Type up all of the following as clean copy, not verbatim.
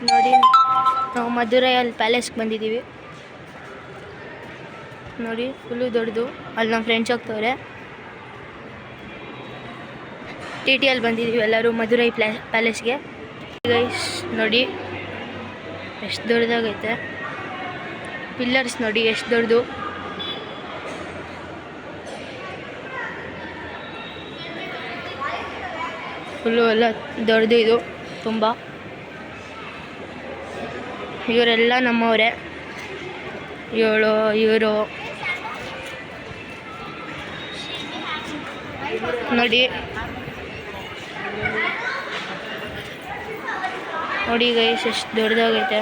ನೋಡಿ ನಾವು ಮಧುರೈಯಲ್ಲಿ ಪ್ಯಾಲೇಸ್ಗೆ ಬಂದಿದ್ದೀವಿ. ನೋಡಿ ಫುಲ್ಲು ದೊಡ್ಡದು. ಅಲ್ಲಿ ನಮ್ಮ ಫ್ರೆಂಡ್ಸ್ ಹೋಗ್ತವ್ರೆ. TTL ಬಂದಿದ್ದೀವಿ ಎಲ್ಲರೂ ಮಧುರೈ ಪ್ಯಾಲೇಸ್ಗೆ. ಗೈಸ್ ನೋಡಿ ಎಷ್ಟು ದೊಡ್ಡದಾಗೈತೆ. ಪಿಲ್ಲರ್ಸ್ ನೋಡಿ ಎಷ್ಟು ದೊಡ್ಡದು. ಫುಲ್ಲು ಎಲ್ಲ ದೊಡ್ಡದು ಇದು ತುಂಬ. ಇವರೆಲ್ಲ ನಮ್ಮವರೇ. ಇವರು ನೋಡಿ ಗೈಸ್ ಎಷ್ಟು ದೊಡ್ಡದಾಗೈತೆ.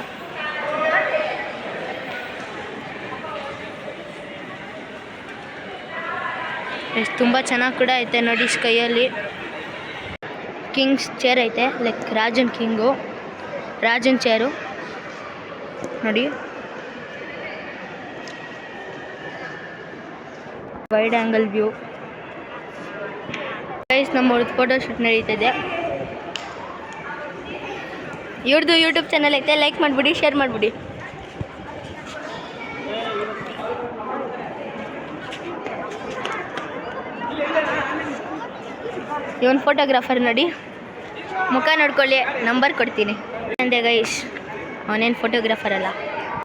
ಎಷ್ಟು ತುಂಬ ಚೆನ್ನಾಗಿ ಕೂಡ ಐತೆ ನೋಡಿ. ಸ್ಕೈಯಲ್ಲಿ ಕಿಂಗ್ಸ್ ಚೇರ್ ಐತೆ, ಲೈಕ್ ರಾಜನ್ ಚೇರು ನೋಡಿ. Wide angle view. ಗೈಸ್ ನಮ್ಮವ್ರದ್ದು ಫೋಟೋ ಶೂಟ್ ನಡೀತಿದೆ. ಇವ್ರದ್ದು ಯೂಟ್ಯೂಬ್ ಚಾನಲ್ ಐತೆ, ಲೈಕ್ ಮಾಡಿಬಿಡಿ, ಶೇರ್ ಮಾಡಿಬಿಡಿ. ಇವನ್ ಫೋಟೋಗ್ರಾಫರ್ ನೋಡಿ, ಮುಖ ನೋಡ್ಕೊಳ್ಳಿ, ನಂಬರ್ ಕೊಡ್ತೀನಿ ಅಂದೆ ಗೈಸ್. ಅವನೇನು ಫೋಟೋಗ್ರಾಫರ್ ಅಲ್ಲ.